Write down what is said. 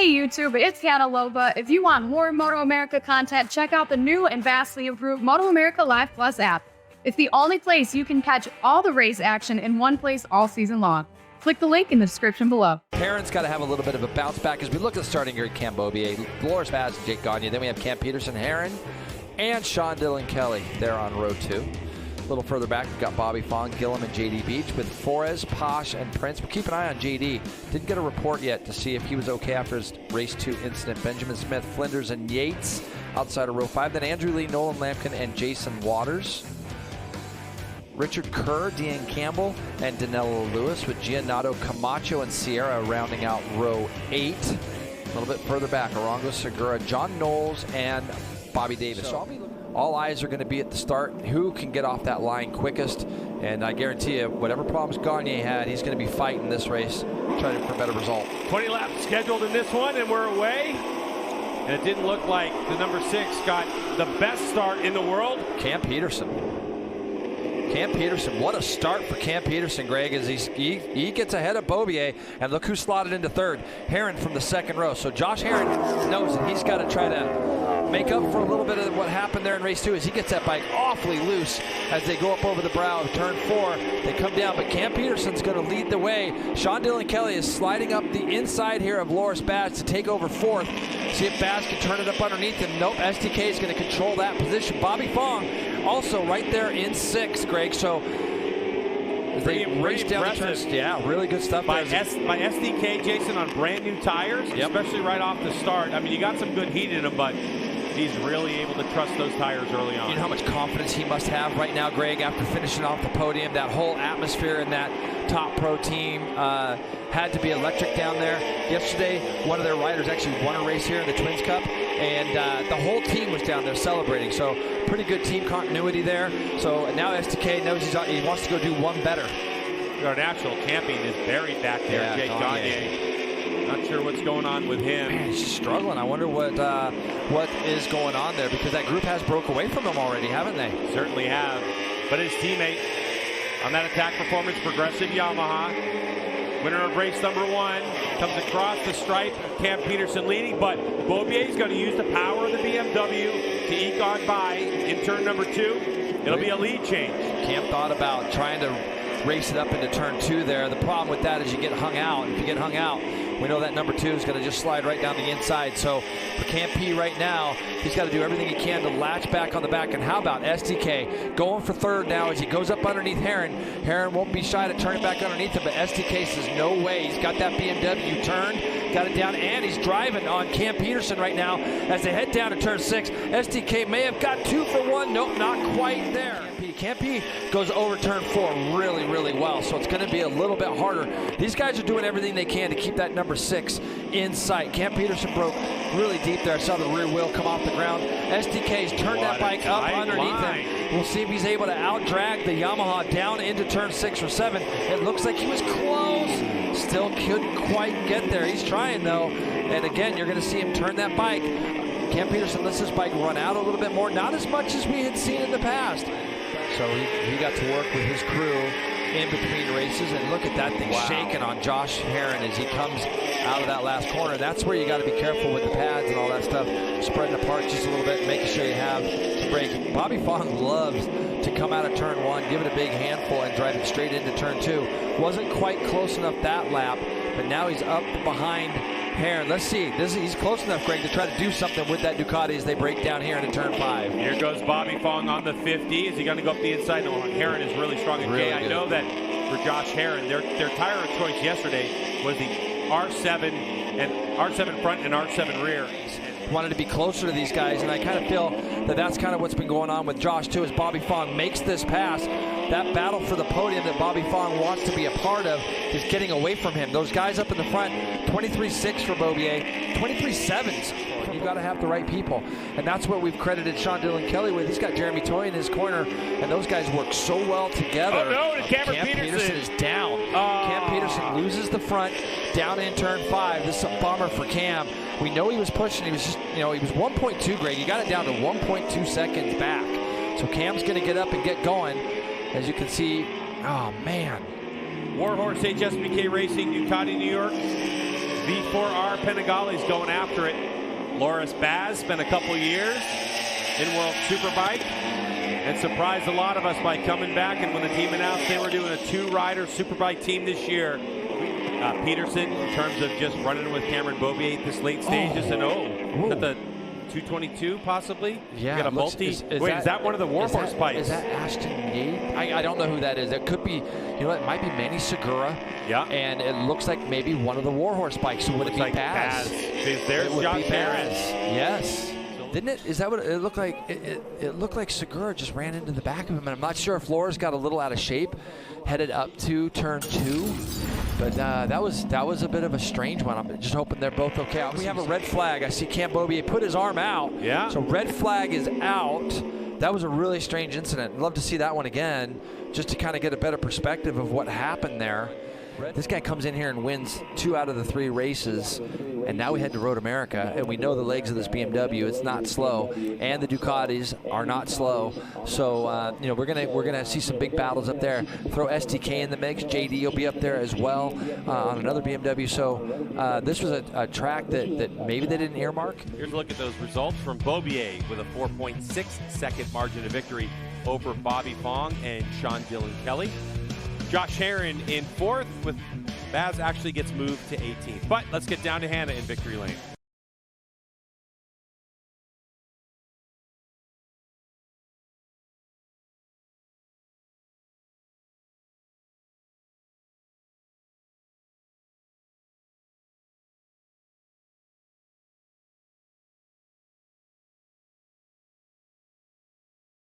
Hey YouTube, it's Cantaloupa. If you want more MotoAmerica content, check out the new and vastly improved MotoAmerica Live Plus app. It's the only place you can catch all the race action in one place all season long. Click the link in the description below. Heron's got to have a little bit of a bounce back as we look at the starting here at Cam Beaubier, Loris Baz, and Jake Gagne. Then we have Cam Peterson, Heron, and Sean Dillon Kelly there on row 2. A little further back, we've got Bobby Fong, Gillum, and JD Beach with Forez, Posh, and Prince. We'll keep an eye on JD. Didn't get a report yet to see if he was okay after his race 2 incident. Benjamin Smith, Flinders, and Yates outside of row 5. Then Andrew Lee, Nolan Lampkin, and Jason Waters. Richard Kerr, Dean Campbell, and Danilo Lewis with Giannato Camacho and Sierra rounding out row 8. A little bit further back, Arango Segura, John Knowles, and Bobby Davis. All eyes are going to be at the start. Who can get off that line quickest? And I guarantee you, whatever problems Gagne had, he's going to be fighting this race, trying for a better result. 20 laps scheduled in this one, and we're away. And it didn't look like the number 6 got the best start in the world. Cam Peterson, what a start for Cam Peterson, Greg, as he gets ahead of Beaubier, and look who slotted into third. Heron from the second row. So Josh Heron knows that he's got to try to make up for a little bit of what happened there in race 2 as he gets that bike awfully loose as they go up over the brow of turn 4. They come down, but Cam Peterson's going to lead the way. Sean Dillon Kelly is sliding up the inside here of Loris Baz to take over 4th. See if Baz can turn it up underneath him. Nope, SDK is going to control that position. Bobby Fong also right there in 6th, Greg. So as they race down the turns, yeah, really good stuff by SDK, Jason, on brand new tires, especially right off the start. I mean, you got some good heat in them, but he's really able to trust those tires early on. You know how much confidence he must have right now, Greg, after finishing off the podium. That whole atmosphere in that top pro team had to be electric down there. Yesterday, one of their riders actually won a race here in the Twins Cup, and the whole team was down there celebrating. So pretty good team continuity there. So now STK knows he wants to go do one better. Our natural camping is buried back there. Yeah, Jake Gagne. Not sure what's going on with him. Man, he's struggling. I wonder what is going on there, because that group has broke away from him already, haven't they? Certainly have. But his teammate on that attack performance, Progressive Yamaha, winner of race number 1, comes across the stripe. Cam Peterson leading, but Beaubier's going to use the power of the BMW to eke on by in turn number 2. It'll be a lead change. Cam thought about trying to race it up into turn 2 there. The problem with that is you get hung out. If you get hung out, we know that number 2 is going to just slide right down the inside. So for Cam P right now, he's got to do everything he can to latch back on the back. And how about SDK going for 3rd now as he goes up underneath Heron. Heron won't be shy to turn it back underneath him, but SDK says no way. He's got that BMW turned, got it down, and he's driving on Cam Peterson right now as they head down to turn 6. SDK may have got 2 for 1. Nope, not quite there. Cam P goes over turn 4 really, really well, so it's going to be a little bit harder. These guys are doing everything they can to keep that number 6 in sight. Cam Peterson broke really deep there. I saw the rear wheel come off the ground. SDK's turned that bike up underneath him. We'll see if he's able to out-drag the Yamaha down into turn 6 or 7. It looks like he was close. Still couldn't quite get there. He's trying, though. And again, you're going to see him turn that bike. Cam Peterson lets his bike run out a little bit more. Not as much as we had seen in the past. So he got to work with his crew in between races, and look at that thing shaking on Josh Heron as he comes out of that last corner. That's where you got to be careful with the pads and all that stuff, spreading apart just a little bit, making sure you have some brake. Bobby Fong loves to come out of turn 1, give it a big handful, and drive it straight into turn 2. Wasn't quite close enough that lap, but now he's up behind Heron. Let's see. He's close enough, Greg, to try to do something with that Ducati as they break down here into turn 5. Here goes Bobby Fong on the 50. Is he going to go up the inside? No, Heron is really strong. And really I know that for Josh Heron, their tire of choice yesterday was the R7 front and R7 rear. Wanted to be closer to these guys, and I kind of feel that that's kind of what's been going on with Josh too, as Bobby Fong makes this pass. That battle for the podium that Bobby Fong wants to be a part of is getting away from him. Those guys up in the front, 23.6 for Beaubier, 23.7s. You've got to have the right people, and that's what we've credited Sean Dillon Kelly with. He's got Jeremy Toy in his corner, and those guys work so well together. Oh no, Cam Peterson is down. Cam Peterson loses the front down in turn 5. This is a bummer for Cam. We know he was pushing. He was just, he was 1.2, Greg. He got it down to 1.2 seconds back. So Cam's going to get up and get going. As you can see, oh man. Warhorse HSBK Racing, Ducati, New York. V4R Penigale's going after it. Loris Baz spent a couple years in World Superbike and surprised a lot of us by coming back. And when the team announced they were doing a 2-rider Superbike team this year, Peterson, in terms of just running with Cameron Beaubier at this late stages, and is that the 222 possibly? Yeah. You got a multi. Is that one of the Warhorse bikes? Is that Ashton Yates? I don't know who that is. It could be, you know, it might be Manny Segura. Yeah. And it looks like maybe one of the Warhorse bikes. So would it be like Baz? There's Josh Aaron. Yes. Didn't it? Is that what it looked like? It looked like Segura just ran into the back of him, and I'm not sure if Laura's got a little out of shape, headed up to turn 2. But that was a bit of a strange one. I'm just hoping they're both okay. We have a red flag. I see Cam Beaubier put his arm out. Yeah. So red flag is out. That was a really strange incident. I'd love to see that one again, just to kind of get a better perspective of what happened there. This guy comes in here and wins 2 out of the 3 races, and now we head to Road America, and we know the legs of this BMW. It's not slow, and the Ducatis are not slow. So you know, we're gonna see some big battles up there. Throw STK in the mix. JD will be up there as well on another BMW. So this was a track that maybe they didn't earmark. Here's a look at those results from Beaubier with a 4.6-second margin of victory over Bobby Fong and Sean Dillon Kelly. Josh Herron in 4th, with Baz actually gets moved to 18th. But let's get down to Hannah in victory lane.